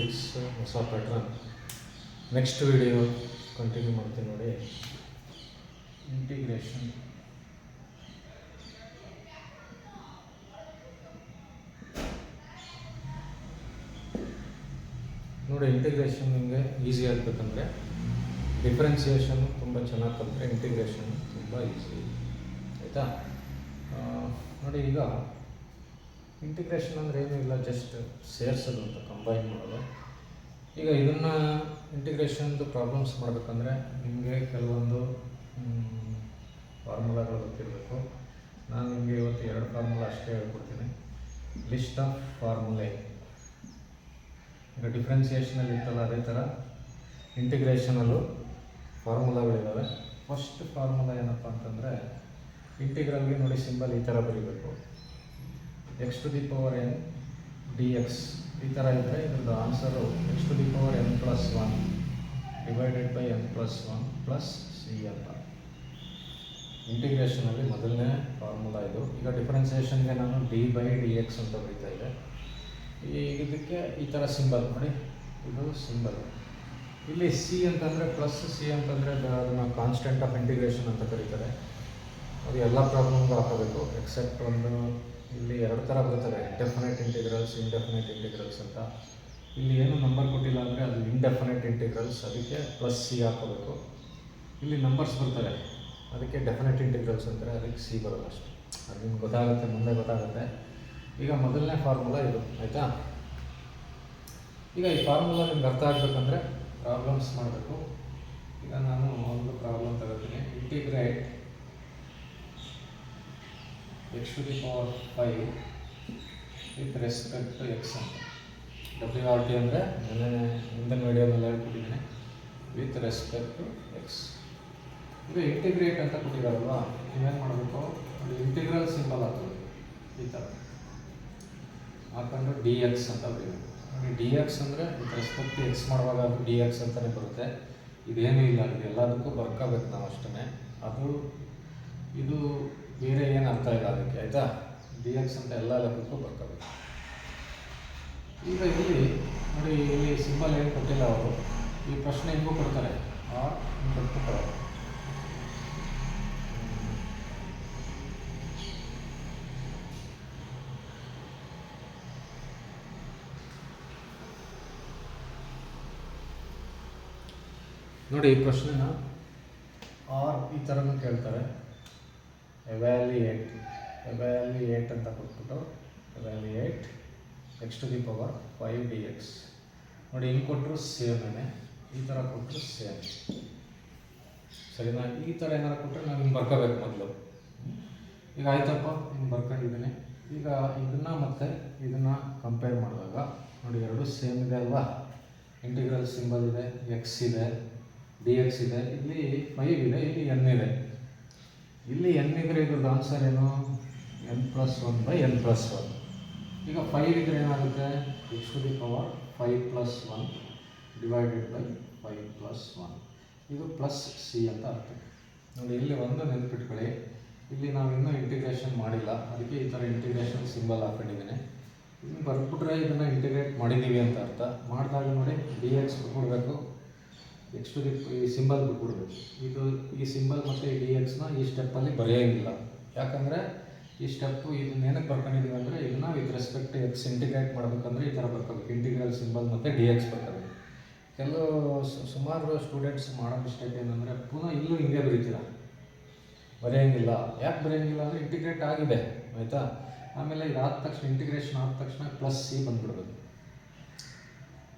Six ಹೊಸ pattern. Next video continue ಮಾಡ್ತೀನಿ ನೋಡಿ. ಇಂಟಿಗ್ರೇಷನ್ ನೋಡಿ. ಇಂಟಿಗ್ರೇಷನ್ ನಿಮಗೆ ಈಸಿ ಆಗಬೇಕಂದ್ರೆ ಡಿಫ್ರೆನ್ಸಿಯೇಷನ್ ತುಂಬ ಚೆನ್ನಾಗಿ ಕಲಿತ್ರೆ ಇಂಟಿಗ್ರೇಷನ್ ತುಂಬ ಈಸಿ, ಆಯಿತಾ? ನೋಡಿ, ಈಗ ಇಂಟಿಗ್ರೇಷನ್ ಅಂದರೆ ಏನೂ ಇಲ್ಲ, ಜಸ್ಟ್ ಸೇರಿಸೋದು ಅಂತ, ಕಂಬೈನ್ ಮಾಡೋದು. ಈಗ ಇದನ್ನು ಇಂಟಿಗ್ರೇಷನ್ದು ಪ್ರಾಬ್ಲಮ್ಸ್ ಮಾಡಬೇಕಂದ್ರೆ ನಿಮಗೆ ಕೆಲವೊಂದು ಫಾರ್ಮುಲಾಗಳು ಗೊತ್ತಿರಬೇಕು. ನಾನು ನಿಮಗೆ ಇವತ್ತು 2 ಫಾರ್ಮುಲಾ ಅಷ್ಟೇ ಹೇಳ್ಕೊಡ್ತೀನಿ. List of ಫಾರ್ಮುಲೆ. ಈಗ ಡಿಫ್ರೆನ್ಸಿಯೇಷನಲ್ಲಿ ಇರ್ತಲ್ಲ, ಅದೇ ಥರ ಇಂಟಿಗ್ರೇಷನಲ್ಲೂ ಫಾರ್ಮುಲಾಗಳಿದ್ದಾವೆ. ಫಸ್ಟ್ ಫಾರ್ಮುಲಾ ಏನಪ್ಪ ಅಂತಂದರೆ, ಇಂಟಿಗ್ರಲ್ಗೆ ನೋಡಿ ಸಿಂಬಲ್ ಈ ಥರ ಬರೀಬೇಕು. x to the power n dx ಈ ಥರ ಇದ್ದರೆ ಇದ್ರದ್ದು answer x to the power n+1 divided by n+1 plus C ಅಂತ. ಇಂಟಿಗ್ರೇಷನಲ್ಲಿ ಮೊದಲನೇ ಫಾರ್ಮುಲಾ ಇದು. ಈಗ ಡಿಫ್ರೆನ್ಸಿಯೇಷನ್ಗೆ ನಾನು d/dx ಅಂತ ಬರೀತಾ ಇದೆ. ಈಗ ಇದಕ್ಕೆ ಈ ಥರ ಸಿಂಬಲ್ ನೋಡಿ, ಇದು ಸಿಂಬಲ್. ಇಲ್ಲಿ ಸಿ ಅಂತಂದರೆ ಪ್ಲಸ್, ಸಿ ಅಂತಂದರೆ ಅದನ್ನು ಕಾನ್ಸ್ಟೆಂಟ್ ಆಫ್ ಇಂಟಿಗ್ರೇಷನ್ ಅಂತ ಕರೀತಾರೆ. ಅದು ಎಲ್ಲ ಪ್ರಾಬ್ಲಮ್ಗೂ ಹಾಕಬೇಕು ಎಕ್ಸೆಪ್ಟ್ ಒಂದು, ಇಲ್ಲಿ 2 ಥರ ಬರ್ತವೆ, ಡೆಫಿನೆಟ್ ಇಂಟಿಗ್ರಲ್ಸ್, ಇಂಡೆಫಿನೆಟ್ ಇಂಟಿಗ್ರಲ್ಸ್ ಅಂತ. ಇಲ್ಲಿ ಏನು ನಂಬರ್ ಕೊಟ್ಟಿಲ್ಲ ಅಂದರೆ ಅದು ಇಂಡೆಫಿನೆಟ್ ಇಂಟಿಗ್ರಲ್ಸ್, ಅದಕ್ಕೆ ಪ್ಲಸ್ ಸಿ ಹಾಕೋಬೇಕು. ಇಲ್ಲಿ ನಂಬರ್ಸ್ ಬರ್ತವೆ, ಅದಕ್ಕೆ ಡೆಫಿನೆಟ್ ಇಂಟಿಗ್ರಲ್ಸ್ ಅಂತಾರೆ, ಅದಕ್ಕೆ ಸಿ ಬರೋಲ್ಲ ಅಷ್ಟೇ. ಅದು ನಿಮ್ಗೆ ಗೊತ್ತಾಗುತ್ತೆ, ಮುಂದೆ ಗೊತ್ತಾಗುತ್ತೆ. ಈಗ ಮೊದಲನೇ ಫಾರ್ಮುಲಾ ಇದು, ಆಯಿತಾ? ಈಗ ಈ ಫಾರ್ಮುಲಾ ನಿಮ್ಗೆ ಅರ್ಥ ಆಗಬೇಕಂದ್ರೆ ಪ್ರಾಬ್ಲಮ್ಸ್ ಮಾಡಬೇಕು. ಈಗ ನಾನು ಒಂದು ಪ್ರಾಬ್ಲಮ್ ತಗೋತೀನಿ. Integrate x to the power 5 with respect to X ಅಂತ. WRT ಅಂದರೆ ಹಿಂದಿನ ವಿಡಿಯೋದಲ್ಲಿ ಹೇಳ್ಕೊಟ್ಟಿದ್ದೀನಿ, ವಿತ್ ರೆಸ್ಪೆಕ್ಟ್ ಟು ಎಕ್ಸ್. ಈಗ ಇಂಟಿಗ್ರೇಟ್ ಅಂತ ಕೊಟ್ಟಿದ್ದಾರಲ್ವ, ನೀವೇನು ಮಾಡಬೇಕು, ಇಂಟಿಗ್ರಲ್ ಸಿಂಬಲ್ ಹಾಕೋದು ಈ ಥರ ಹಾಕೊಂಡು dx ಅಂತ ಬರೀಬೇಕು. ನೋಡಿ, dx ಅಂದರೆ ವಿತ್ ರೆಸ್ಪೆಕ್ಟ್ ಟು ಎಕ್ಸ್ ಮಾಡುವಾಗ ಅದು dx ಅಂತಲೇ ಬರುತ್ತೆ. ಇದೇನೂ ಇಲ್ಲ, ಇದು ಎಲ್ಲದಕ್ಕೂ ಬರ್ಕೋಬೇಕು ನಾವು ಅಷ್ಟೇ. ಅದು ಇದು ಬೇರೆ ಏನು ಅರ್ಥ ಇಲ್ಲ ಅದಕ್ಕೆ, ಆಯಿತಾ? dx ಅಂತ ಎಲ್ಲ ಲೆಕ್ಕಕ್ಕೂ ಬರ್ಕೋಬೇಕು. ಈಗ ಇಲ್ಲಿ ನೋಡಿ, ಇಲ್ಲಿ ಸಿಂಬಲ್ ಏನು ಕೊಟ್ಟಿಲ್ಲ ಅವರು. ಈ ಪ್ರಶ್ನೆ ಹೆಂಗೂ ಕೊಡ್ತಾರೆ, ಕೊಡ್ತಾರೆ. ನೋಡಿ, ಈ ಪ್ರಶ್ನೆನ ಈ ಥರನೂ ಕೇಳ್ತಾರೆ. ಎವ್ಯಾಲ್ಯೂಯೇಟ್ ಅಂತ ಕೊಟ್ಬಿಟ್ಟು evaluate x to the power 5 dx. ನೋಡಿ, ಹಿಂಗೆ ಕೊಟ್ಟರು ಸೇಮೇನೆ, ಈ ಥರ ಕೊಟ್ಟರು ಸೇಮ್. ಸರಿನಾ? ಈ ಥರ ಏನಾರು ಕೊಟ್ಟರೆ ನಾವು ಹಿಂಗೆ ಬರ್ಕೋಬೇಕು ಮೊದಲು. ಈಗ ಆಯ್ತಪ್ಪ, ಹಿಂಗೆ ಬರ್ಕೊಂಡಿದ್ದೀನಿ. ಈಗ ಇದನ್ನು ಮತ್ತು ಇದನ್ನು ಕಂಪೇರ್ ಮಾಡಿದಾಗ ನೋಡಿ, ಎರಡು ಸೇಮ್ ಇದೆ ಅಲ್ವಾ? ಇಂಟಿಗ್ರಲ್ ಸಿಂಬಲ್ ಇದೆ, ಎಕ್ಸ್ ಇದೆ, dx ಇದೆ, ಇಲ್ಲಿ 5 ಇದೆ, ಇಲ್ಲಿ n ಇದೆ. ಇಲ್ಲಿ n ಇದ್ದರೆ ಇದ್ರದ್ದು ಆನ್ಸರ್ ಏನು, n+1/n+1. ಈಗ 5 ಇದ್ದರೆ ಏನಾಗುತ್ತೆ, x to the power 5+1 divided by 5+1. ಇದು ಪ್ಲಸ್ ಸಿ ಅಂತ ಅರ್ಥ. ನೋಡಿ, ಇಲ್ಲಿ ಒಂದು ನೆನಪಿಟ್ಕೊಳ್ಳಿ, ಇಲ್ಲಿ ನಾವು ಇನ್ನೂ ಇಂಟಿಗ್ರೇಷನ್ ಮಾಡಿಲ್ಲ, ಅದಕ್ಕೆ ಈ ಥರ ಇಂಟಿಗ್ರೇಷನ್ ಸಿಂಬಲ್ ಹಾಕೊಂಡಿದ್ದೀನಿ. ಇನ್ನು ಬರ್ಬಿಟ್ರೆ ಇದನ್ನು ಇಂಟಿಗ್ರೇಟ್ ಮಾಡಿದ್ದೀವಿ ಅಂತ ಅರ್ಥ. ಮಾಡಿದಾಗ ನೋಡಿ, dx ಬಿಟ್ಬಿಡ್ಬೇಕು, x ಟು ದಿ ಈ ಸಿಂಬಲ್ ಬಿಟ್ಬಿಡ್ಬೇಕು. ಈ ಸಿಂಬಲ್ ಮತ್ತು ಈ dxನ ಈ ಸ್ಟೆಪ್ಪಲ್ಲಿ ಬರೆಯೋಂಗಿಲ್ಲ. ಯಾಕಂದರೆ ಈ ಸ್ಟೆಪ್ಪು ಇದನ್ನ ಏನಕ್ಕೆ ಬರ್ಕೊಂಡಿದ್ದೀವಿ ಅಂದರೆ, ಇದನ್ನು with respect to x integrate ಮಾಡಬೇಕಂದ್ರೆ ಈ ಥರ ಬರ್ಕೋಬೇಕು, ಇಂಟಿಗ್ರಲ್ ಸಿಂಬಲ್ ಮತ್ತು dx ಬರ್ಕೋಬೇಕು. ಸುಮಾರು ಸ್ಟೂಡೆಂಟ್ಸ್ ಮಾಡೋ ಮಿಸ್ಟೇಕ್ ಏನಂದರೆ, ಪುನಃ ಇಲ್ಲೂ ಹಿಂಗೆ ಬರೆಯೋಂಗಿಲ್ಲ. ಯಾಕೆ ಬರೆಯೋಂಗಿಲ್ಲ ಅಂದರೆ ಇಂಟಿಗ್ರೇಟ್ ಆಗಿದೆ, ಆಯಿತಾ? ಆಮೇಲೆ ಇದಾದ ತಕ್ಷಣ, ಇಂಟಿಗ್ರೇಷನ್ ಆದ ತಕ್ಷಣ ಪ್ಲಸ್ ಸಿ ಬಂದುಬಿಡ್ಬೇಕು.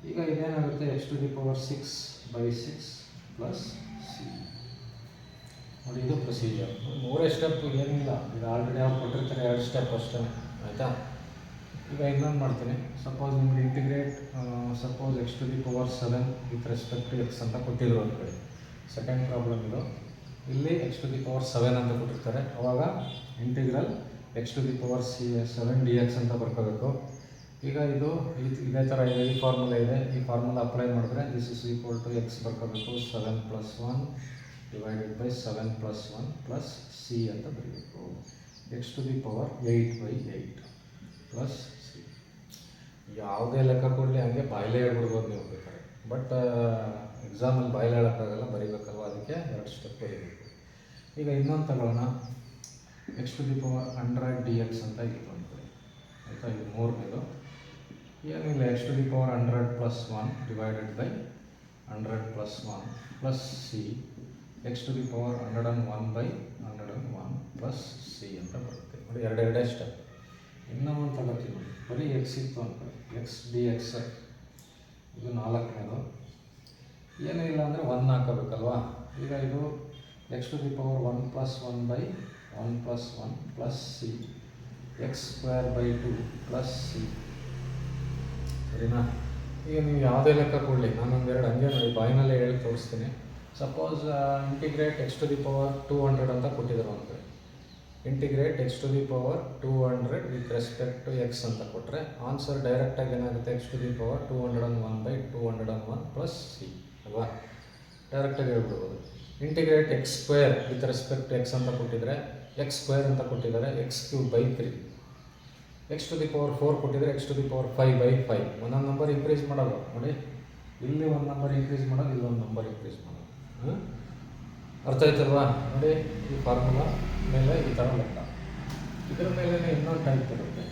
ಈಗ ಇದೇನಾಗುತ್ತೆ, x to the power 6/6 plus C. ನೋಡಿ, ಇದು ಪ್ರೊಸೀಜರ್. 3 ಸ್ಟೆಪ್ ಏನಿಲ್ಲ, ಇದು ಆಲ್ರೆಡಿ ಅವ್ರು ಕೊಟ್ಟಿರ್ತಾರೆ 2 ಸ್ಟೆಪ್ ಅಷ್ಟೇ, ಆಯಿತಾ? ಈಗ ಇನ್ನೊಂದು ಮಾಡ್ತೀನಿ. ಸಪೋಸ್ ನಿಮ್ಗೆ integrate suppose x to the power 7 with respect to X ಅಂತ ಕೊಟ್ಟಿದ್ರು ಒಂದು ಕಡೆ. ಸೆಕೆಂಡ್ ಪ್ರಾಬ್ಲಮ್ ಇದು. ಇಲ್ಲಿ x ಟು ದಿ ಪವರ್ 7 ಅಂತ ಕೊಟ್ಟಿರ್ತಾರೆ, ಅವಾಗ integral x to the power 7 dx ಅಂತ ಬರ್ಕೋಬೇಕು. ಈಗ ಇದು ಇದೇ ಥರ ಇದೆ, ಈ ಫಾರ್ಮುಲಾ ಇದೆ. ಈ ಫಾರ್ಮುಲಾ ಅಪ್ಲೈ ಮಾಡಿದ್ರೆ this is equal to X ಬರ್ಕೋಬೇಕು, 7+1 ಡಿವೈಡೆಡ್ ಬೈ 7+1 ಪ್ಲಸ್ ಸಿ ಅಂತ ಬರೀಬೇಕು. x to the power 8/8 plus C. ಯಾವುದೇ ಲೆಕ್ಕ ಕೊಡಲಿ ಹಂಗೆ ಬಾಯಿಲೆ ಹೇಳ್ಬಿಡ್ಬೋದು ನೀವು ಬೇಕಾದ್ರೆ. ಬಟ್ ಎಕ್ಸಾಮಲ್ಲಿ ಬಾಯಿಲೆ ಹೇಳೋಕ್ಕಾಗಲ್ಲ, ಬರೀಬೇಕಲ್ವ, ಅದಕ್ಕೆ 2 ಸ್ಟೆಪ್ ಬರೀಬೇಕು. ಈಗ ಇನ್ನೊಂದು ತಗೊಳ್ಳೋಣ. x to the power 100 dx ಅಂತ ಇತ್ತು ಅಂದ್ಕೊಳ್ಳಿ, ಆಯಿತಾ. ಇದು 3ನೇದು. ಏನಿಲ್ಲ, x to the power 100 plus 1 divided by 100 plus 1 plus C x to the power 101 by 101 plus C ಅಂತ ಬರುತ್ತೆ ನೋಡಿ. ಎರಡೇ ಸ್ಟೆಪ್. ಇನ್ನೂ ಒಂದು ತಗೋತೀವಿ ನೋಡಿ, ಬರೀ ಎಕ್ಸ್ ಇತ್ತು ಅಂದ್ಕೊಳ್ಳಿ, ಎಕ್ಸ್ ಡಿ ಎಕ್ಸ್, ಇದು 4ನೇದು. ಏನೂ ಇಲ್ಲ ಅಂದರೆ 1 ಹಾಕೋಬೇಕಲ್ವಾ. ಈಗ ಇದು x to the power 1 plus 1 by 1 plus 1 plus C x square by 2 plus C. ಸರಿನಾ? ಈಗ ನೀವು ಯಾವುದೇ ಲೆಕ್ಕ ಕೊಡಲಿ, ನಾನೊಂದೆರಡು ಹಂಗೆ ನೋಡಿ ಬಾಯಿನಲ್ಲೇ ಹೇಳಿ ತೋರಿಸ್ತೀನಿ. Suppose integrate x to the power 200 ಅಂತ ಕೊಟ್ಟಿದ್ದಾರೆ ಅಂದ್ಕೊಳ್ಳಿ. Integrate x to the power 200 with respect to X ಅಂತ ಕೊಟ್ಟರೆ ಆನ್ಸರ್ ಡೈರೆಕ್ಟಾಗಿ ಏನಾಗುತ್ತೆ, x to the power 201 by 201 plus C ಅಲ್ವಾ. ಡೈರೆಕ್ಟಾಗಿ ಹೇಳ್ಬಿಡ್ಬೋದು. Integrate x square with respect to X ಅಂತ ಕೊಟ್ಟಿದ್ರೆ x ಸ್ಕ್ವೇರ್ ಅಂತ ಕೊಟ್ಟಿದ್ದಾರೆ, x³ by 3. x to the power 4 ಕೊಟ್ಟಿದ್ರೆ x to the power 5 by 5. ಒಂದೊಂದು ನಂಬರ್ ಇನ್ಕ್ರೀಸ್ ಮಾಡೋದು ನೋಡಿ, ಇಲ್ಲಿ ಒಂದು ನಂಬರ್ ಇನ್ಕ್ರೀಸ್ ಮಾಡೋದು, ಇಲ್ಲೊಂದು ನಂಬರ್ ಇನ್ಕ್ರೀಸ್ ಮಾಡೋದು. ಅರ್ಥ ಆಯ್ತಲ್ವಾ? ನೋಡಿ, ಈ ಫಾರ್ಮುಲಾ ಮೇಲೆ ಈ ಥರ ಲೆಕ್ಕ. ಇದರ ಮೇಲೆ ಇನ್ನೊಂದು ಟೈಪ್ ಬರುತ್ತೆ.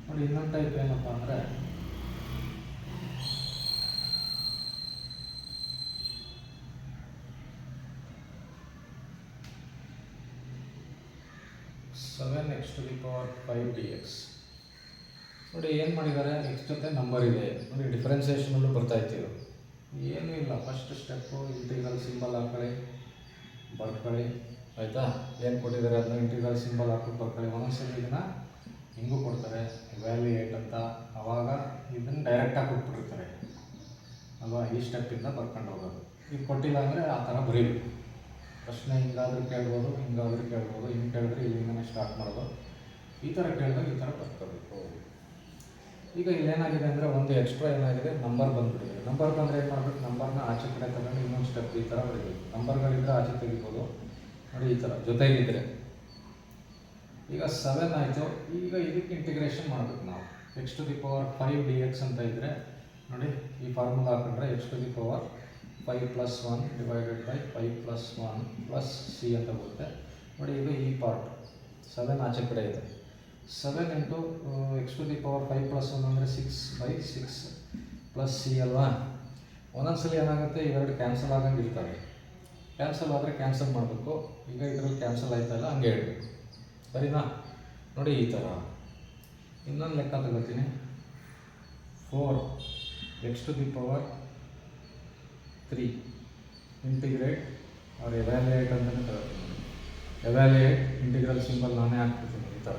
ನೋಡಿ, ಇನ್ನೊಂದು ಟೈಪ್ ಏನಪ್ಪ ಅಂದರೆ, x to the power 5 dx. ನೋಡಿ ಏನು ಮಾಡಿದ್ದಾರೆ, ಎಕ್ಸ್ ಜೊತೆ ನಂಬರ್ ಇದೆ ನೋಡಿ, ಡಿಫ್ರೆನ್ಸಿಯೇಷನಲ್ಲೂ ಬರ್ತಾ ಇತ್ತು. ಏನೂ ಇಲ್ಲ, ಫಸ್ಟ್ ಸ್ಟೆಪ್ಪು ಇಂಟಿಗ್ರಲ್ ಸಿಂಬಲ್ ಹಾಕೊಳ್ಳಿ, ಬರ್ಕೊಳ್ಳಿ, ಆಯಿತಾ. ಏನು ಕೊಟ್ಟಿದ್ದಾರೆ ಅದನ್ನ ಇಂಟಿಗ್ರಲ್ ಸಿಂಬಲ್ ಹಾಕ್ಬಿಟ್ಟು ಬರ್ಕೊಳ್ಳಿ. ಒಂದೊಂದ್ಸರಿ ಇದನ್ನು ಹಿಂಗೂ ಕೊಡ್ತಾರೆ, ವ್ಯಾಲ್ಯೂಯೇಟ್ ಅಂತ, ಆವಾಗ ಇದನ್ನು ಡೈರೆಕ್ಟಾಗಿ ಕೊಟ್ಬಿಟ್ಟಿರ್ತಾರೆ ಅಲ್ವಾ. ಈ ಸ್ಟೆಪ್ಪಿಂದ ಬರ್ಕೊಂಡು ಹೋಗೋದು. ಈಗ ಕೊಟ್ಟಿಲ್ಲ ಅಂದರೆ ಆ ಥರ ಬರೀಬೇಕು. ಪ್ರಶ್ನೆ ಹಿಂಗಾದರೂ ಕೇಳ್ಬೋದು, ಹಿಂಗಾದರೂ ಕೇಳ್ಬೋದು. ಹಿಂಗೆ ಕೇಳಿದ್ರೆ ಇಲ್ಲಿಂದನೇ ಸ್ಟಾರ್ಟ್ ಮಾಡೋದು, ಈ ಥರ ಕೇಳಿದಾಗ ಈ ಥರ ಬರ್ಕೋಬೇಕು. ಈಗ ಇಲ್ಲೇನಾಗಿದೆ ಅಂದರೆ, ಒಂದು ಎಕ್ಸ್ಟ್ರಾ ಏನಾಗಿದೆ, ನಂಬರ್ ಬಂದುಬಿಟ್ಟಿದೆ. ನಂಬರ್ ಬಂದರೆ ಏನು ಮಾಡಬೇಕು, ನಂಬರ್ನ ಆಚೆ ಕಡೆ ತಗೊಂಡು ಇನ್ನೊಂದು ಸ್ಟೆಪ್ ಈ ಥರ ಬರೀಬೇಕು. ನಂಬರ್ಗಳಿದ್ದರೆ ಆಚೆ ತೆಗಿಬೋದು ನೋಡಿ, ಈ ಥರ ಜೊತೆಗಿದ್ದರೆ. ಈಗ 7 ಆಯಿತು. ಈಗ ಇದಕ್ಕೆ ಇಂಟಿಗ್ರೇಷನ್ ಮಾಡಬೇಕು ನಾವು. x to the power 5 dx ಅಂತ ಇದ್ದರೆ ನೋಡಿ, ಈ ಫಾರ್ಮುಲಾ ಹಾಕೊಂಡ್ರೆ x to the power 5 plus 1 divided by 5 plus 1 plus C ಅಂತ ಬರುತ್ತೆ ನೋಡಿ. ಇದು ಈ ಪಾರ್ಟ್ 7 ಆಚೆ ಕಡೆ ಇದೆ. 7 into x to the power 5 plus 1 ಅಂದರೆ 6 ಬೈ 6 ಪ್ಲಸ್ ಸಿ ಅಲ್ವಾ. ಒಂದೊಂದ್ಸಲಿ ಏನಾಗುತ್ತೆ, ಇವೆರಡು ಕ್ಯಾನ್ಸಲ್ ಆಗಂಗೆ ಇರ್ತವೆ. ಕ್ಯಾನ್ಸಲ್ ಆದರೆ ಕ್ಯಾನ್ಸಲ್ ಮಾಡಬೇಕು. ಈಗ ಇದರಲ್ಲಿ ಕ್ಯಾನ್ಸಲ್ ಆಯ್ತಾ ಇಲ್ಲ ಹಂಗೆ ಹೇಳಬೇಕು, ಸರಿನಾ? ನೋಡಿ ಈ ಥರ. ಇನ್ನೊಂದು ಲೆಕ್ಕ ತಗೋತೀನಿ. 4 x to the power 3 integrate ಅವ್ರು ಎವ್ಯಾಲ್ಯೂಯೇಟ್ ಅಂತಲೇ ತಗೋತೀನಿ. ಎವ್ಯಾಲ್ಯೂಯೇಟ್ ಇಂಟಿಗ್ರಲ್ ಸಿಂಬಲ್ ನಾನೇ ಹಾಕ್ಬಿಡ್ತೀನಿ ಈ ಥರ.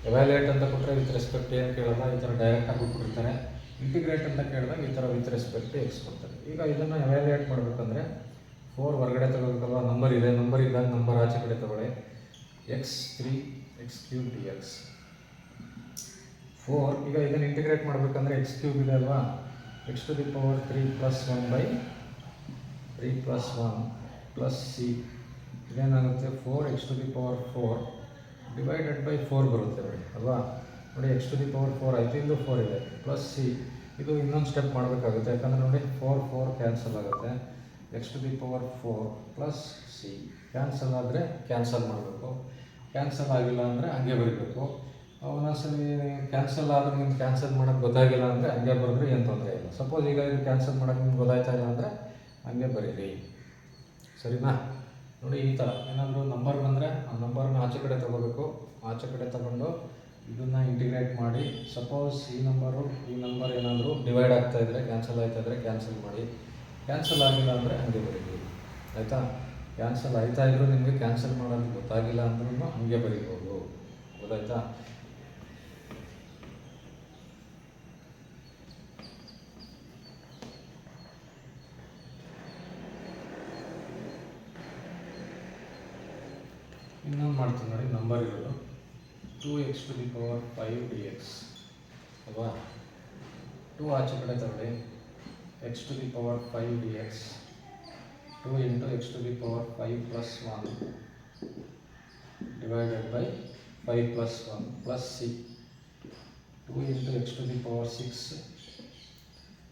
ಎವ್ಯಾಲ್ಯೂಯೇಟ್ ಅಂತ ಕೊಟ್ಟರೆ ವಿತ್ ರೆಸ್ಪೆಕ್ಟ್ ಏನು ಕೇಳಲ್ಲ, ಈ ಥರ ಡೈರೆಕ್ಟ್ ಆಗಿಬಿಟ್ಟಿರ್ತಾರೆ. ಇಂಟಿಗ್ರೇಟ್ ಅಂತ ಕೇಳಿದಾಗ ಈ ಥರ ವಿತ್ ರೆಸ್ಪೆಕ್ಟ್ ಎಕ್ಸ್ ಕೊಡ್ತಾರೆ. ಈಗ ಇದನ್ನು ಎವ್ಯಾಲ್ಯೂಯೇಟ್ ಮಾಡಬೇಕಂದ್ರೆ 4 ಹೊರಗಡೆ ತಗೋಬೇಕಲ್ವ, ನಂಬರ್ ಇದೆ, ನಂಬರ್ ಇದ್ದಾಗ ನಂಬರ್ ಆಚೆ ಕಡೆ ತಗೊಳ್ಳಿ. x3 x³ dx 4. ಈಗ ಇದನ್ನು ಇಂಟಿಗ್ರೇಟ್ ಮಾಡಬೇಕಂದ್ರೆ x³ ಇದೆ ಅಲ್ವಾ, x to the power 3 plus 1 by 3 plus 1 plus C. ಇದೇನಾಗುತ್ತೆ, 4 x to the power 4 divided by 4 ಬರುತ್ತೆ ನೋಡಿ ಅಲ್ವಾ. ನೋಡಿ x ಟು ದಿ ಪವರ್ 4 ಆಯಿತು, ಇದು 4 ಇದೆ ಪ್ಲಸ್ ಸಿ. ಇದು ಇನ್ನೊಂದು ಸ್ಟೆಪ್ ಮಾಡಬೇಕಾಗುತ್ತೆ, ಯಾಕಂದರೆ ನೋಡಿ 4 4 ಕ್ಯಾನ್ಸಲ್ ಆಗುತ್ತೆ. x to the power 4 plus C cancel ಆದರೆ ಕ್ಯಾನ್ಸಲ್ ಮಾಡಬೇಕು. ಕ್ಯಾನ್ಸಲ್ ಆಗಿಲ್ಲ ಅಂದರೆ ಹಂಗೆ ಬರೀಬೇಕು. ಒಂದೊಂದ್ಸಲಿ ಕ್ಯಾನ್ಸಲ್ ಆದರೂ ನಿಮ್ಗೆ ಕ್ಯಾನ್ಸಲ್ ಮಾಡೋಕ್ಕೆ ಗೊತ್ತಾಗಿಲ್ಲ ಅಂದರೆ ಹಂಗೆ ಬರೆದ್ರೆ ಏನು ತೊಂದರೆ ಇಲ್ಲ. ಸಪೋಸ್ ಈಗ ಇದು ಕ್ಯಾನ್ಸಲ್ ಮಾಡೋಕ್ಕೆ ನಿಮ್ಗೆ ಗೊತ್ತಾಯ್ತಾ ಇಲ್ಲ ಅಂದರೆ ಹಂಗೆ ಬರೀರಿ, ಸರಿನಾ? ನೋಡಿ ಈ ಥರ ಏನಾದರೂ ನಂಬರ್ ಬಂದರೆ ಆ ನಂಬರ್ನ ಆಚೆ ಕಡೆ ತೊಗೋಬೇಕು. ಆಚೆ ಕಡೆ ತಗೊಂಡು ಇದನ್ನು ಇಂಟಿಗ್ರೇಟ್ ಮಾಡಿ. ಸಪೋಸ್ ಈ ನಂಬರ್ ಏನಾದರೂ ಡಿವೈಡ್ ಆಗ್ತಾಯಿದ್ರೆ, ಕ್ಯಾನ್ಸಲ್ ಆಯ್ತಾಯಿದ್ರೆ ಕ್ಯಾನ್ಸಲ್ ಮಾಡಿ. ಕ್ಯಾನ್ಸಲ್ ಆಗಿಲ್ಲ ಅಂದರೆ ಹಂಗೆ ಬರೀರಿ, ಆಯಿತಾ? ಕ್ಯಾನ್ಸಲ್ ಆಯ್ತಾ ಇದ್ದರೂ ನಿಮಗೆ ಕ್ಯಾನ್ಸಲ್ ಮಾಡೋದು ಗೊತ್ತಾಗಿಲ್ಲ ಅಂದ್ರೂ ಹಂಗೆ ಬರೀಬೋದು, ಗೊತ್ತಾಯ್ತಾ? ಇನ್ನೊಂದು ಮಾಡ್ತೀನಿ ನೋಡಿ, ನಂಬರ್ ಇರೋದು 2x to the power 5 dx ಅಲ್ವಾ. 2 ಆಚೆ ಕಡೆ ತಗೊಳ್ಳಿ, x to the power 5 dx 2 into x to the power 5 plus 1 divided by 5 plus 1 plus c 2 into x to the power 6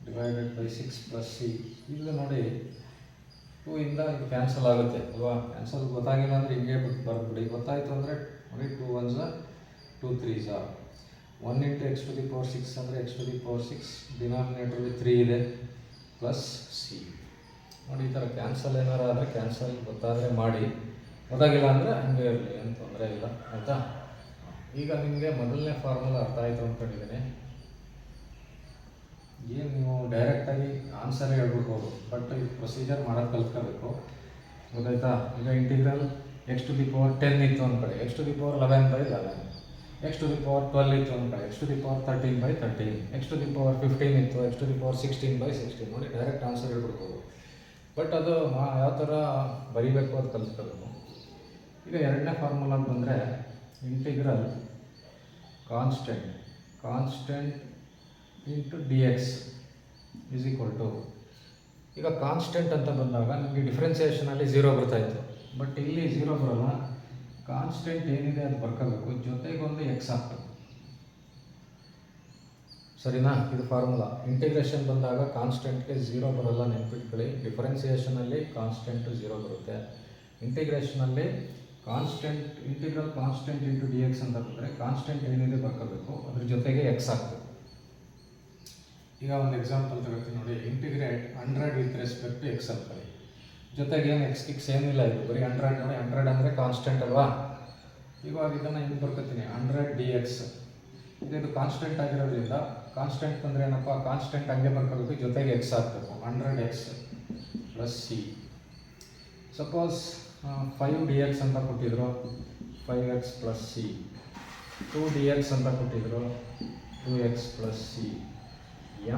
divided by 6 plus c. ಇದು ನೋಡಿ 2 ಇಂದ ಇದು cancel ಆಗುತ್ತೆ ಅಲ್ವಾ. ಕ್ಯಾನ್ಸಲ್ ಗೊತ್ತಾಗಿಲ್ಲ ಅಂದರೆ ಹಿಂಗೆ ಬಿಟ್ಟು ಬರ್ಬಿಡಿ. ಗೊತ್ತಾಯಿತು ಅಂದರೆ ನೋಡಿ 2 1s 2 3s 1 into x to the power 6 ಅಂದರೆ x to the power 6 denominator 3 ಇದೆ ಪ್ಲಸ್ ಸಿ. ನೋಡಿ ಈ ಥರ ಕ್ಯಾನ್ಸಲ್ ಏನಾರು ಆದರೆ ಕ್ಯಾನ್ಸಲ್ ಗೊತ್ತಾದರೆ ಮಾಡಿ, ಗೊತ್ತಾಗಿಲ್ಲ ಅಂದರೆ ಹಂಗೆ ಇರಲಿ, ಏನು ತೊಂದರೆ ಇಲ್ಲ ಆಯಿತಾ. ಈಗ ನಿಮಗೆ ಮೊದಲನೇ ಫಾರ್ಮುಲಾ ಅರ್ಥ ಆಯಿತು ಅಂದ್ಕೊಂಡಿದ್ದೀನಿ. ಏನು ನೀವು ಡೈರೆಕ್ಟಾಗಿ ಆನ್ಸರೇ ಹೇಳ್ಬಿಡ್ಬೋದು, ಬಟ್ ಇದು ಪ್ರೊಸೀಜರ್ ಮಾಡೋದು ಕಲ್ತ್ಕೋಬೇಕು, ಗೊತ್ತಾಯ್ತಾ. ಈಗ integral x to the power 10 ಇತ್ತು ಒಂದು ಕಡೆ, x to the power 11/11, x to the power 12 ಇತ್ತು ಒಂದು ಕಡೆ, x to the power 13/13, x to the power 15 ಇತ್ತು, x to the power 16/16. ನೋಡಿ ಡೈರೆಕ್ಟ್ ಆನ್ಸರ್ ಹೇಳ್ಬಿಡ್ಬೋದು, ಬಟ್ ಅದು ಯಾವ ಥರ ಬರೀಬೇಕು ಅದು ಕಲ್ತ್ಕೋಬೇಕು. ಈಗ ಎರಡನೇ ಫಾರ್ಮುಲಾಗೆ ಬಂದರೆ integral constant into D x is equal to, ಈಗ ಕಾನ್ಸ್ಟೆಂಟ್ ಅಂತ ಬಂದಾಗ ನಮಗೆ ಡಿಫ್ರೆನ್ಸಿಯೇಷನಲ್ಲಿ 0 ಬರ್ತಾಯಿತ್ತು, ಬಟ್ ಇಲ್ಲಿ 0 ಬರೋಲ್ಲ. ಕಾನ್ಸ್ಟೆಂಟ್ ಏನಿದೆ ಅದು ಬರ್ಕೋಬೇಕು, ಜೊತೆಗೊಂದು ಎಕ್ಸ್ ಹಾಕ್ಬೇಕು, ಸರಿನಾ. ಇದು ಫಾರ್ಮುಲಾ. ಇಂಟಿಗ್ರೇಷನ್ ಬಂದಾಗ ಕಾನ್ಸ್ಟೆಂಟ್ಗೆ 0 ಬರೋಲ್ಲ, ನೆನ್ಪಿಟ್ಕೊಳ್ಳಿ. ಡಿಫ್ರೆನ್ಸಿಯೇಷನಲ್ಲಿ ಕಾನ್ಸ್ಟೆಂಟು 0 ಬರುತ್ತೆ. ಇಂಟಿಗ್ರೇಷನಲ್ಲಿ integral constant into D X ಅಂತ ಬಂದರೆ ಕಾನ್ಸ್ಟೆಂಟ್ ಏನಿದೆ ಬರ್ಕೋಬೇಕು, ಅದ್ರ ಜೊತೆಗೆ ಎಕ್ಸ್ ಹಾಕಬೇಕು. ಈಗ ಒಂದು ಎಕ್ಸಾಂಪಲ್ ತಗೋತೀನಿ ನೋಡಿ. Integrate 100 with respect to x ಅನ್ಕೊಳ್ಳಿ, ಜೊತೆಗೆ ಏನು ಎಕ್ಸ್ ಏನಿಲ್ಲ, ಇದು ಬರೀ 100 ನೋಡಿ. 100 ಅಂದರೆ ಕಾನ್ಸ್ಟೆಂಟ್ ಅಲ್ವಾ. ಇವಾಗ ಇದನ್ನು ಹಿಂಗೆ ಬರ್ಕೋತೀನಿ 100 ಡಿ ಎಕ್ಸ್. ಇದು ಕಾನ್ಸ್ಟೆಂಟ್ ಆಗಿರೋದ್ರಿಂದ ಕಾನ್ಸ್ಟೆಂಟ್ ಅಂದರೆ ಏನಪ್ಪ, ಕಾನ್ಸ್ಟೆಂಟ್ ಹಂಗೆ ಬರ್ಕೋಬೇಕು, ಜೊತೆಗೆ ಎಕ್ಸ್ ಹಾಕಬೇಕು. 100x plus C. Suppose 5 dx ಅಂತ ಕೊಟ್ಟಿದ್ರು, 5x ಪ್ಲಸ್ ಸಿ. 2 dx ಅಂತ ಕೊಟ್ಟಿದ್ರು, 2x plus C.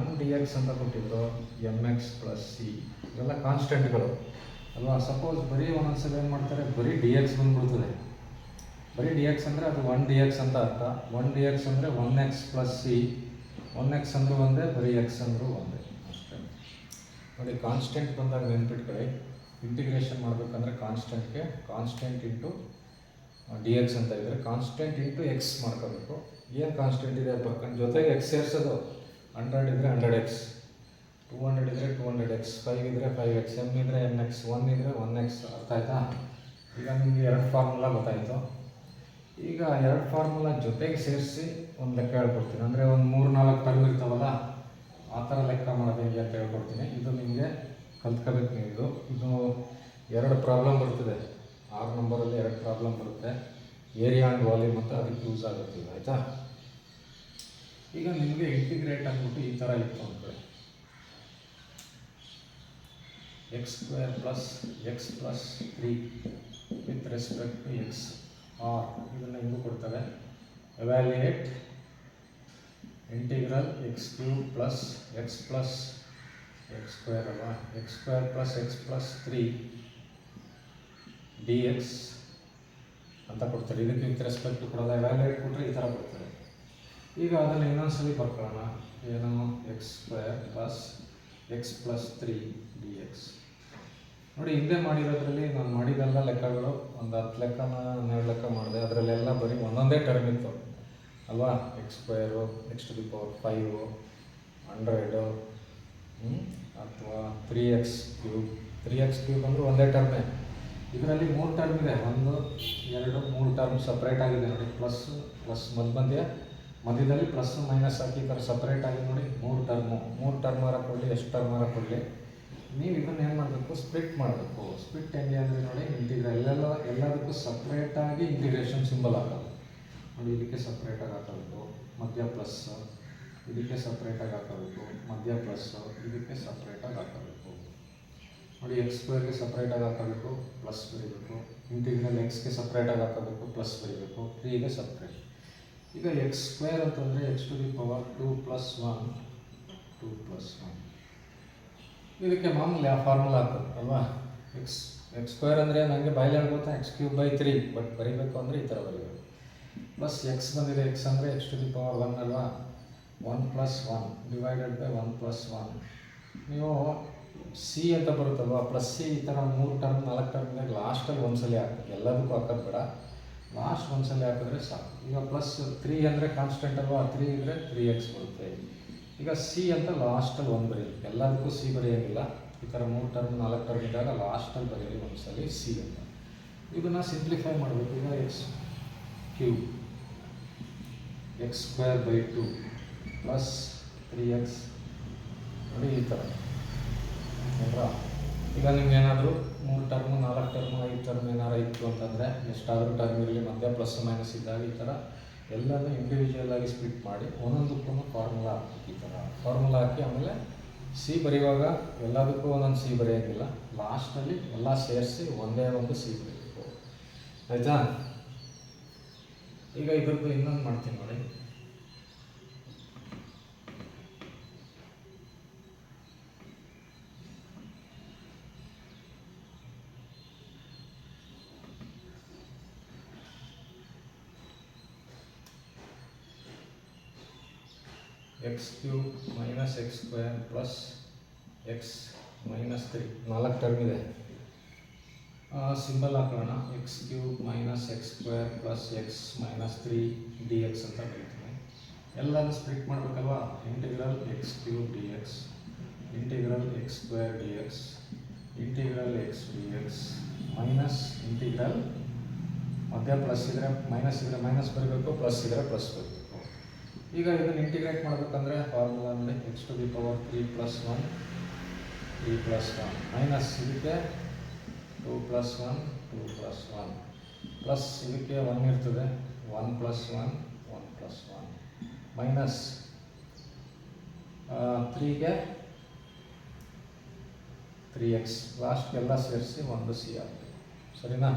m dx ಅಂತ ಕೊಟ್ಟಿದ್ರು, mx ಪ್ಲಸ್ ಸಿ. ಇವೆಲ್ಲ ಕಾನ್ಸ್ಟೆಂಟ್ಗಳು ಅಲ್ವಾ. ಸಪೋಸ್ ಬರೀ ಒಂದೊಂದ್ಸಲ ಏನು ಮಾಡ್ತಾರೆ, ಬರೀ ಡಿ ಎಕ್ಸ್ ಬಂದ್ಬಿಡ್ತದೆ. ಬರೀ ಡಿ ಎಕ್ಸ್ ಅಂದರೆ ಅದು 1 dx ಅಂತ ಅರ್ಥ. 1 dx ಅಂದರೆ 1x ಪ್ಲಸ್ ಸಿ. 1x ಅಂದರೂ ಒಂದೇ, ಬರೀ ಎಕ್ಸ್ ಅಂದರೂ ಒಂದೇ, ಅಷ್ಟೇ. ನೋಡಿ ಕಾನ್ಸ್ಟೆಂಟ್ ಬಂದಾಗ ನೆನ್ಪಿಟ್ಕೊಳ್ಳಿ, ಇಂಟಿಗ್ರೇಷನ್ ಮಾಡಬೇಕಂದ್ರೆ ಕಾನ್ಸ್ಟೆಂಟ್ಗೆ ಕಾನ್ಸ್ಟೆಂಟ್ ಇಂಟು ಡಿ ಎಕ್ಸ್ ಅಂತ ಇದ್ದರೆ ಕಾನ್ಸ್ಟೆಂಟ್ ಇಂಟು ಎಕ್ಸ್ ಮಾಡ್ಕೋಬೇಕು. ಏನು ಕಾನ್ಸ್ಟೆಂಟ್ ಇದೆ ಅದು ಬರ್ಕೊಂಡು ಜೊತೆಗೆ ಎಕ್ಸ್ ಸೇರಿಸೋದು. 100 ಇದ್ದರೆ 100x, 200 ಇದ್ದರೆ 200x, 5 ಇದ್ದರೆ 5x, m ಇದ್ದರೆ mx, 1 ಇದ್ದರೆ 1x. ಅರ್ಥ ಆಯ್ತಾ. ಈಗ ನಿಮಗೆ 2 ಫಾರ್ಮುಲಾ ಗೊತ್ತಾಯಿತು. ಈಗ 2 ಫಾರ್ಮುಲಾ ಜೊತೆಗೆ ಸೇರಿಸಿ ಒಂದು ಲೆಕ್ಕ ಹೇಳ್ಕೊಡ್ತೀನಿ. ಅಂದರೆ ಒಂದು 3-4 ಟರ್ಮ್ ಇರ್ತಾವಲ್ಲ, ಆ ಥರ ಲೆಕ್ಕ ಮಾಡೋದು ಹೇಗೆ ಅಂತ ಹೇಳ್ಕೊಡ್ತೀನಿ. ಇದು ನಿಮಗೆ ಕಲ್ತ್ಕೋಬೇಕು ನೀವು. ಇದು 2 ಪ್ರಾಬ್ಲಮ್ ಬರ್ತದೆ, 6 ನಂಬರಲ್ಲಿ 2 ಪ್ರಾಬ್ಲಮ್ ಬರುತ್ತೆ. ಏರಿಯಾ ಆ್ಯಂಡ್ ವಾಲ್ಯೂಮ್ ಅಂತ ಅದಕ್ಕೆ ಯೂಸ್ ಆಗುತ್ತೆ, ಆಯಿತಾ. ಈಗ ನಿಮಗೆ ಇಂಟಿಗ್ರೇಟ್ ಅಂದ್ಬಿಟ್ಟು ಈ ಥರ ಇತ್ತು ಅಂದ್ಕೊಳ್ಳಿ, x² plus x plus 3 with respect to x or. ಇದನ್ನು ಹೆಂಗೂ ಕೊಡ್ತಾರೆ, evaluate integral x³ plus x plus x² ಅಲ್ವಾ, x² plus x plus 3 dx ಅಂತ ಕೊಡ್ತಾರೆ. ಇದಕ್ಕೆ ವಿತ್ ರೆಸ್ಪೆಕ್ಟ್ ಕೊಡೋಲ್ಲ, ಎವ್ಯಾಲ್ಯೂಯೇಟ್ ಕೊಟ್ಟರೆ ಈ ಥರ ಕೊಡ್ತಾರೆ. ಈಗ ಅದನ್ನು ಇನ್ನೊಂದ್ಸಲಿ ಬರ್ಕೊಳ್ಳೋಣ. ಏನು, x² plus x plus 3 dx. ನೋಡಿ ಹಿಂದೆ ಮಾಡಿರೋದ್ರಲ್ಲಿ ನಾನು ಮಾಡಿದೆಲ್ಲ ಲೆಕ್ಕಗಳು ಒಂದು 10 ಲೆಕ್ಕನ 12 ಲೆಕ್ಕ ಮಾಡಿದೆ. ಅದರಲ್ಲೆಲ್ಲ ಬರೀ ಒಂದೊಂದೇ ಟರ್ಮ್ ಇತ್ತು ಅಲ್ವಾ. x² x to the power 5, 100 ಅಥವಾ 3x³ ಅಂದರೆ ಒಂದೇ ಟರ್ಮೇ. ಇದರಲ್ಲಿ 3 ಟರ್ಮ್ ಇದೆ, 1 2 3 ಟರ್ಮ್ ಸಪ್ರೇಟ್ ಆಗಿದೆ ನೋಡಿ. ಪ್ಲಸ್ ಮಧ್ಯದಲ್ಲಿ ಪ್ಲಸ್ ಮೈನಸ್ ಹಾಕಿ ಈ ಥರ ಸಪ್ರೇಟ್ ಆಗಿ ನೋಡಿ. 3 ಟರ್ಮ್ ಕೊಡಲಿ, ಎಷ್ಟು ಟರ್ಮ್ ಕೊಡಲಿ, ನೀವು ಇದನ್ನು ಏನು ಮಾಡಬೇಕು, ಸ್ಪ್ಲಿಟ್ ಮಾಡಬೇಕು. ಸ್ಪ್ಲಿಟ್ ಹೆಂಗೆ ಅಂದರೆ ನೋಡಿ, ಇಂಟಿಗ್ರಲ್ ಎಲ್ಲದಕ್ಕೂ ಸಪ್ರೇಟಾಗಿ ಇಂಟಿಗ್ರೇಷನ್ ಸಿಂಬಲ್ ಹಾಕೋದು ನೋಡಿ. ಇದಕ್ಕೆ ಸಪ್ರೇಟಾಗಿ ಹಾಕಬೇಕು, ಮಧ್ಯ ಪ್ಲಸ್, ಇದಕ್ಕೆ ಸಪ್ರೇಟಾಗಿ ಹಾಕಬೇಕು, ಮಧ್ಯ ಪ್ಲಸ್, ಇದಕ್ಕೆ ಸಪ್ರೇಟಾಗಿ ಹಾಕಬೇಕು ನೋಡಿ. x²ಗೆ ಸಪ್ರೇಟಾಗಿ ಹಾಕಬೇಕು, ಪ್ಲಸ್ ಬರೀಬೇಕು. ಇಂಟಿಗ್ರಲ್ ಎಕ್ಸ್ಗೆ ಸಪ್ರೇಟಾಗಿ ಹಾಕಬೇಕು, ಪ್ಲಸ್ ಬರೀಬೇಕು. 3ಗೆ ಸಪ್ರೇಟ್. ಈಗ x² ಅಂತಂದರೆ x to the power 2 plus 1, 2 plus 1. ಇದಕ್ಕೆ ಮಾಮೂಲಿ ಆ ಫಾರ್ಮುಲಾ ಹಾಕೋದು ಅಲ್ವಾ. x² ಅಂದರೆ ನನಗೆ ಬಾಯಲ್ಲಿ ಹೇಳ್ಬೋತಾ x³/3, ಬಟ್ ಬರೀಬೇಕು ಅಂದರೆ ಈ ಥರ ಬರೀಬೇಕು. ಪ್ಲಸ್ ಎಕ್ಸ್ ಬಂದಿದೆ, ಎಕ್ಸ್ ಅಂದರೆ x to the power 1 ಅಲ್ವಾ. 1 plus 1 ಡಿವೈಡೆಡ್ ಬೈ 1 plus 1. ನೀವು ಸಿ ಅಂತ ಬರುತ್ತಲ್ವ, ಪ್ಲಸ್ ಸಿ ಈ ಥರ 3 ಟರ್ಮ್ 4 ಟರ್ಮ್ದಾಗ ಲಾಸ್ಟಲ್ಲಿ ಒಂದ್ಸಲಿ ಹಾಕಬೇಕು, ಎಲ್ಲದಕ್ಕೂ ಹಾಕೋದು ಬೇಡ. ಲಾಸ್ಟ್ ಒಂದ್ಸಲ ಹಾಕಿದ್ರೆ ಸಾಕು. ಈಗ ಪ್ಲಸ್ 3 ಅಂದರೆ ಕಾನ್ಸ್ಟೆಂಟ್ ಅಲ್ವಾ, 3 ಇದ್ದರೆ 3x ಬರುತ್ತೆ. ಈಗ ಸಿ ಅಂತ ಲಾಸ್ಟಲ್ಲಿ 1 ಬರೀರಿ, ಎಲ್ಲದಕ್ಕೂ ಸಿ ಬರೆಯೋಂಗಿಲ್ಲ. ಈ ಥರ 3 ಟರ್ಮ್ 4 ಟರ್ಮ್ ಇದ್ದಾಗ ಲಾಸ್ಟಲ್ಲಿ ಬರೀರಿ ಒಂದ್ಸಲಿ ಸಿ ಅಂತ. ಇದನ್ನು ಸಿಂಪ್ಲಿಫೈ ಮಾಡಬೇಕು. ಈಗ x² ಪ್ಲಸ್ 3x ನೋಡಿ ಈ ಥರ ಅಲ್ವಾ. ಈಗ ನಿಮ್ಗೆ ಏನಾದರೂ 3 ಟರ್ಮು 4 ಟರ್ಮು 5 ಟರ್ಮ್ ಏನಾರು ಇತ್ತು ಅಂತಂದರೆ, ಎಷ್ಟಾದರೂ ಟರ್ಮ್ ಇರಲಿ ಮಧ್ಯೆ ಪ್ಲಸ್ ಮೈನಸ್ ಇದ್ದಾಗ ಈ ಥರ ಎಲ್ಲನೂ ಇಂಡಿವಿಜುವಲ್ ಆಗಿ ಸ್ಪ್ಲಿಟ್ ಮಾಡಿ ಒಂದೊಂದಕ್ಕೂ ಫಾರ್ಮುಲಾ ಹಾಕಿ, ಈ ಥರ ಫಾರ್ಮುಲಾ ಹಾಕಿ ಆಮೇಲೆ ಸಿ ಬರೆಯುವಾಗ ಎಲ್ಲದಕ್ಕೂ ಒಂದೊಂದು ಸಿ ಬರೆಯೋಂಗಿಲ್ಲ, ಲಾಸ್ಟಲ್ಲಿ ಎಲ್ಲ ಸೇರಿಸಿ ಒಂದೇ ಒಂದು ಸಿ ಬರೀಬೇಕು. ಆಯಿತಾ? ಈಗ ಇದ್ರದ್ದು ಇನ್ನೊಂದು ಮಾಡ್ತೀನಿ ನೋಡಿ. x³ minus x² plus x minus 3 4 term ಇದೆ. ಸಿಂಬಲ್ ಹಾಕೋಣ. x³ minus x² plus x minus 3 dx ಅಂತ ಬರೀತೀನಿ. ಎಲ್ಲನೂ ಸ್ಪ್ಲಿಟ್ ಮಾಡಬೇಕಲ್ವಾ. Integral x³ dx, integral x² dx, integral x dx minus integral ಮಧ್ಯ ಪ್ಲಸ್ ಇದ್ದರೆ ಮೈನಸ್ ಇದ್ದರೆ ಮೈನಸ್ ಬರಬೇಕು, ಪ್ಲಸ್ ಇದ್ದರೆ ಪ್ಲಸ್ ಬರಬೇಕು. ಈಗ ಇದನ್ನು ಇಂಟಿಗ್ರೇಟ್ ಮಾಡಬೇಕಂದ್ರೆ ಫಾರ್ಮುಲಾ ನೋಡಿ, x³ 3 ಪ್ಲಸ್ 1 3 ಪ್ಲಸ್ 1 ಮೈನಸ್ ಇದಕ್ಕೆ 2 ಪ್ಲಸ್ 1 2 ಪ್ಲಸ್ 1 ಪ್ಲಸ್ ಇದಕ್ಕೆ 1 ಇರ್ತದೆ 1 ಪ್ಲಸ್ 1 1 ಪ್ಲಸ್ 1 ಮೈನಸ್ 3ಗೆ 3x ಲಾಸ್ಟ್ಗೆಲ್ಲ ಸೇರಿಸಿ ಒಂದು ಸಿ ಆಗಬೇಕು. ಸರಿನಾ?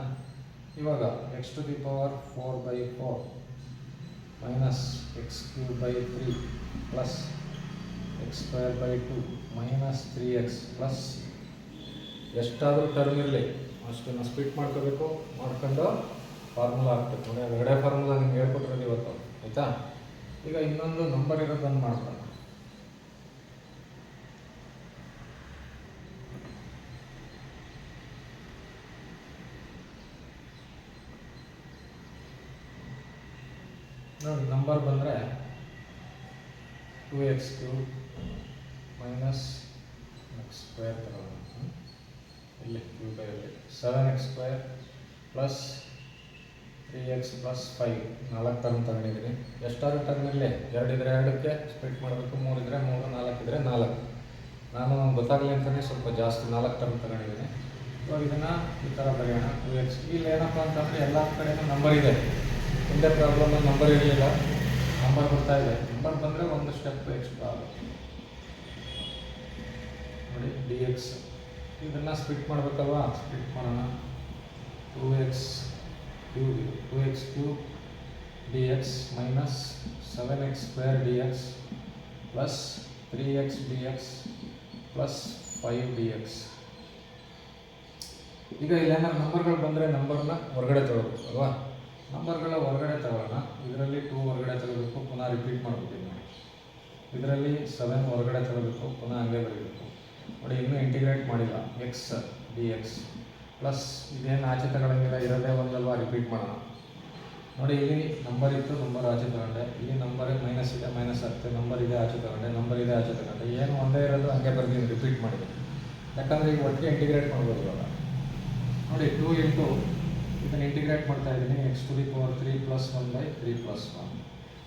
ಇವಾಗ x³ 4/4 minus x³ 3 plus x²/2 minus 3x plus ಎಷ್ಟಾದರೂ ಟರ್ಮ್ ಇರಲಿ ಅಷ್ಟನ್ನು ಸ್ಪ್ಲಿಟ್ ಮಾಡ್ಕೋಬೇಕು. ಮಾಡ್ಕೊಂಡು ಫಾರ್ಮುಲಾ ಹಾಕ್ಬೇಕು ನೋಡಿ. ಎರಡೇ ಫಾರ್ಮುಲಾ ನಿಮ್ಗೆ ಹೇಳ್ಕೊಟ್ಟಿರೋದು ಇವತ್ತು. ಆಯಿತಾ? ಈಗ ಇನ್ನೊಂದು ನಂಬರ್ ಇರೋದನ್ನು ಮಾಡ್ಕೊಳ್ಳೋಣ. ನೋಡಿ ನಂಬರ್ ಬಂದರೆ 2x³ ಮೈನಸ್ x² ತಗೋಣ. ಇಲ್ಲಿ ಕ್ಯೂಬಲ್ಲಿ 7x² plus 3x plus 5 4 term ತಗೊಂಡಿದ್ದೀನಿ. ಎಷ್ಟಾದರೂ ಟರ್ಮ್ ಇರಲಿ, 2 ಇದ್ದರೆ 2ಕ್ಕೆ ಸ್ಪ್ಲಿಟ್ ಮಾಡಬೇಕು, 3 ಇದ್ದರೆ 3, 4 ಇದ್ದರೆ 4. ನಾನು ಗೊತ್ತಾಗಲಿ ಅಂತಲೇ ಸ್ವಲ್ಪ ಜಾಸ್ತಿ 4 ಟರ್ಮ್ ತಗೊಂಡಿದ್ದೀನಿ. ಇವಾಗ ಇದನ್ನು ಈ ಥರ ಬರೆಯೋಣ. 2x ಇಲ್ಲಿ ಏನಪ್ಪ ಅಂತಂದರೆ ಎಲ್ಲ ಕಡೆಯೂ ನಂಬರ್ ಇದೆ. ಹಿಂದೆ ಪ್ರಾಬ್ಲಮಲ್ಲಿ ನಂಬರ್ ಇರಲಿಲ್ಲ, ನಂಬರ್ ಬರ್ತಾ ಇದೆ. ನಂಬರ್ ಬಂದರೆ ಒಂದು ಸ್ಟೆಪ್ ಎಕ್ಸ್ಟ್ರಾ ಆಗುತ್ತೆ ನೋಡಿ. dx ಇದನ್ನು ಸ್ಪ್ಲಿಟ್ ಮಾಡಬೇಕಲ್ವಾ, ಸ್ಪ್ಲಿಟ್ ಮಾಡೋಣ. 2x³ dx minus 7x² dx plus 3x dx plus 5 dx. ಈಗ ಇಲ್ಲೇನಾದ್ರು ನಂಬರ್ಗಳು ಬಂದರೆ ನಂಬರ್ನ ಹೊರಗಡೆ ತಗೋಬೇಕು ಅಲ್ವಾ. ನಂಬರ್ಗಳ ಹೊರಗಡೆ ತಗೊಳ್ಳೋಣ. ಇದರಲ್ಲಿ 2 ಹೊರಗಡೆ ತಗೋಬೇಕು, ಪುನಃ ರಿಪೀಟ್ ಮಾಡ್ಬಿಟ್ಟಿದ್ದೀನಿ ನೋಡಿ. ಇದರಲ್ಲಿ 7 ಹೊರಗಡೆ ತಗೋಬೇಕು, ಪುನಃ ಹಂಗೆ ಬರೀಬೇಕು ನೋಡಿ. ಇನ್ನೂ ಇಂಟಿಗ್ರೇಟ್ ಮಾಡಿಲ್ಲ. x dx ಪ್ಲಸ್ ಇದೇನು ಆಚೆ ತಗೊಳ್ಳೋಂಗಿಲ್ಲ, ಇರೋದೇ ಒಂದಲ್ವಾ, ರಿಪೀಟ್ ಮಾಡೋಣ ನೋಡಿ. ಇಲ್ಲಿ ನಂಬರ್ ಇತ್ತು, ನಂಬರ್ ಆಚೆ ತಗೊಂಡೆ. ಇಲ್ಲಿ ನಂಬರ್ ಮೈನಸ್ ಇದೆ, ಮೈನಸ್ ಆಗುತ್ತೆ. ನಂಬರ್ ಇದೆ ಆಚೆ ತಗೊಂಡೆ, ನಂಬರ್ ಇದೆ ಆಚೆ ತಗೊಂಡೆ. ಏನು ಒಂದೇ ಇರೋದು ಹಂಗೆ ಬರ್ತೀನಿ, ರಿಪೀಟ್ ಮಾಡಿದೆ. ಯಾಕಂದರೆ ಈಗ ಒಟ್ಟಿಗೆ ಇಂಟಿಗ್ರೇಟ್ ಮಾಡ್ಬೋದು ಇವಾಗ ನೋಡಿ. 2 ಇಂಟು ಇದನ್ನು ಇಂಟಿಗ್ರೇಟ್ ಮಾಡ್ತಾ ಇದ್ದೀನಿ. x³ 3 ಪ್ಲಸ್ 1/3 ಪ್ಲಸ್ 1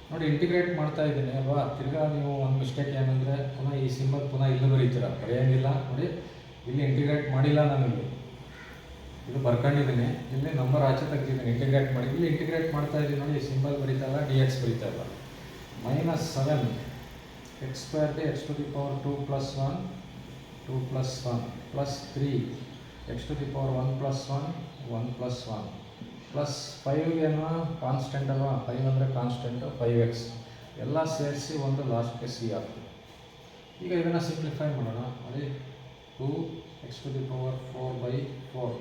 ನೋಡಿ. ಇಂಟಿಗ್ರೇಟ್ ಮಾಡ್ತಾ ಇದ್ದೀನಿ ಅಲ್ವಾ. ತಿರ್ಗಾ ನೀವು ಒಂದು ಮಿಸ್ಟೇಕ್ ಏನಂದರೆ ಪುನಃ ಈ ಸಿಂಬಲ್ ಪುನಃ ಇಲ್ಲೂ ಬರೀತೀರ, ಬರೆಯೋಂಗಿಲ್ಲ ನೋಡಿ. ಇಲ್ಲಿ ಇಂಟಿಗ್ರೇಟ್ ಮಾಡಿಲ್ಲ ನಾನು, ಇಲ್ಲಿ ಇದು ಬರ್ಕೊಂಡಿದ್ದೀನಿ. ಇಲ್ಲಿ ನಂಬರ್ ಆಚೆ ತೆಗ್ದಿದ್ದೀನಿ ಇಂಟಿಗ್ರೇಟ್ ಮಾಡಿ. ಇಲ್ಲಿ ಇಂಟಿಗ್ರೇಟ್ ಮಾಡ್ತಾ ಇದ್ದೀನಿ ನೋಡಿ. ಈ ಸಿಂಬಲ್ ಬರೀತಾ ಇಲ್ಲ, dx ಬರೀತಾ ಇಲ್ಲ. Minus 7 x²ಗೆ x² 2 plus 1 2 plus 1 plus 3 x² 1 plus 1 1 plus 1 plus 5 ಏನೋ ಕಾನ್ಸ್ಟೆಂಟ್ ಅಲ್ವಾ. 5 ಅಂದರೆ ಕಾನ್ಸ್ಟೆಂಟು, 5x ಎಲ್ಲ ಸೇರಿಸಿ ಒಂದು ಲಾಸ್ಟ್ಗೆ ಸಿ ಆಗ್ತದೆ. ಈಗ ಇದನ್ನು ಸಿಂಪ್ಲಿಫೈ ಮಾಡೋಣ ನೋಡಿ. 2x³ 4/4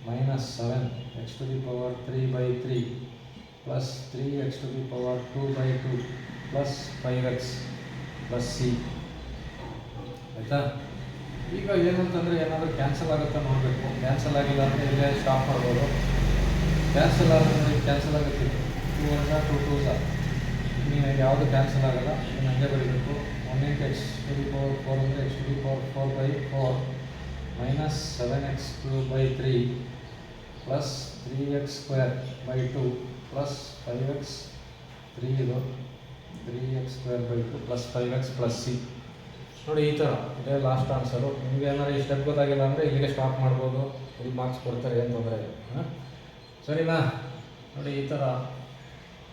minus 7 x³ 3/3 plus 3x² 2/2 plus 5x plus C. ಆಯಿತಾ? ಈಗ ಏನಂತಂದರೆ ಏನಾದರೂ ಕ್ಯಾನ್ಸಲ್ ಆಗುತ್ತಾ ನೋಡಬೇಕು. ಕ್ಯಾನ್ಸಲ್ ಆಗಿಲ್ಲ ಅಂದರೆ ಇಲ್ಲೇ ಸ್ಟಾಪ್ ಮಾಡ್ಬೋದು. ಕ್ಯಾನ್ಸಲ್ ಆದರೆ ನೋಡಿ ಕ್ಯಾನ್ಸಲ್ ಆಗುತ್ತೆ. 2 1 2 2 ನೀವು ಯಾವುದು ಕ್ಯಾನ್ಸಲ್ ಆಗಲ್ಲ. ಇದನ್ನು ಹಂಗೆ ಬರೀಬೇಕು. 1 into x to the power 4 ಅಂದರೆ x to the power 4 by 4 minus 7x³ by 3 plus 3x square by 2 plus 5x 3 ಇದು 3x square by 2 plus 5x plus c. ನೋಡಿ ಈ ಥರ ಇದೇ ಲಾಸ್ಟ್ ಆನ್ಸರು. ನಿಮಗೆ ಏನಾದ್ರು ಈ ಸ್ಟೆಪ್ ಗೊತ್ತಾಗಿಲ್ಲ ಅಂದರೆ ಇಲ್ಲಿಗೆ ಸ್ಟಾಪ್ ಮಾಡ್ಬೋದು. ಇಲ್ಲಿ ಮಾರ್ಕ್ಸ್ ಕೊಡ್ತಾರೆ, ಏನು ತೊಂದರೆ ಇಲ್ಲ. ಸರಿನಾ? ನೋಡಿ ಈ ಥರ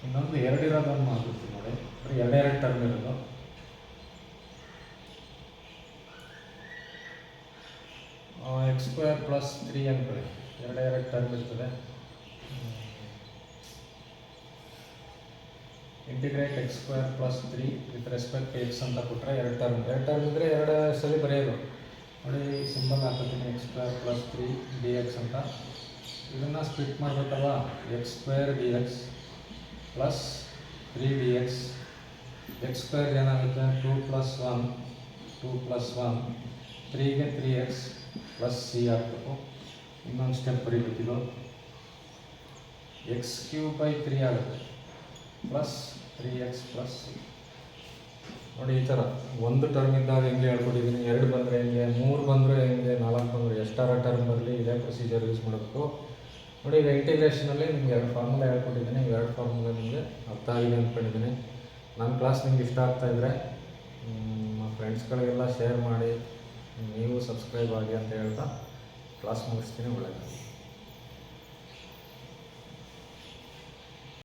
ಇನ್ನೊಂದು 2 ಇರೋದನ್ನು ಮಾಡ್ಬಿಡ್ತೀವಿ ನೋಡಿ. ಬರೀ 2 ಟರ್ಮ್ ಇರೋದು. x² plus 3 ಅಂದ್ಕೊಳ್ಳಿ. 2 ಟರ್ಮ್ ಇರ್ತದೆ. Integrate x² plus 3 with respect to x ಅಂತ ಕೊಟ್ಟರೆ 2 ಟರ್ಮ್ ಇದ್ದರೆ 2 ಸಲ ಬರೆಯೋದು. ನೋಡಿ ಸಿಂಬಲ್ ಹಾಕೋತೀನಿ x² plus 3 dx ಅಂತ. ಇದನ್ನು ಸ್ಪ್ಲಿಟ್ ಮಾಡಬೇಕಲ್ವ. x² dx plus 3 dx. x² ಏನಾಗುತ್ತೆ 2 plus 1 3ಗೆ 3x ಪ್ಲಸ್ c ಹಾಕಬೇಕು. ಇನ್ನೊಂದು ಸ್ಟೆಪ್ ಬರೀಬೇಕಿದು. x³ by 3 ಆಗುತ್ತೆ ಪ್ಲಸ್ 3x ಪ್ಲಸ್ c. ನೋಡಿ ಈ ಥರ ಒಂದು ಟರ್ಮ್ ಇದ್ದಾಗ ಹೆಂಗೆ ಹೇಳ್ಕೊಟ್ಟಿದ್ದೀನಿ. 2 ಬಂದರೆ ಹೆಂಗೆ, 3 ಬಂದರೆ ಹೆಂಗೆ, 4 ಬಂದರೆ ಎಷ್ಟಾರ ಟರ್ಮ್ ಬರಲಿ ಇದೇ ಪ್ರೊಸೀಜರ್ ಯೂಸ್ ಮಾಡಬೇಕು. ನೋಡಿ ಈಗ ಇಂಟಿಗ್ರೇಷನಲ್ಲಿ ನಿಮ್ಗೆ 2 ಫಾರ್ಮುಲಾ ಹೇಳ್ಕೊಟ್ಟಿದ್ದೀನಿ. 2 ಫಾರ್ಮುಲಾ ನಿಮಗೆ ಅರ್ಥ ಆಗಿದೆ ಅಂದ್ಕೊಂಡಿದ್ದೀನಿ. ನನ್ನ ಕ್ಲಾಸ್ ನಿಮ್ಗೆ ಇಷ್ಟ ಆಗ್ತಾಯಿದ್ರೆ ನಿಮ್ಮ ಫ್ರೆಂಡ್ಸ್ಗಳಿಗೆಲ್ಲ ಶೇರ್ ಮಾಡಿ, ನೀವು ಸಬ್ಸ್ಕ್ರೈಬ್ ಆಗಿ ಅಂತ ಹೇಳ್ತಾ ಕ್ಲಾಸ್ ಮುಗಿಸ್ತೀನಿ. ಒಳ್ಳೆಯದು.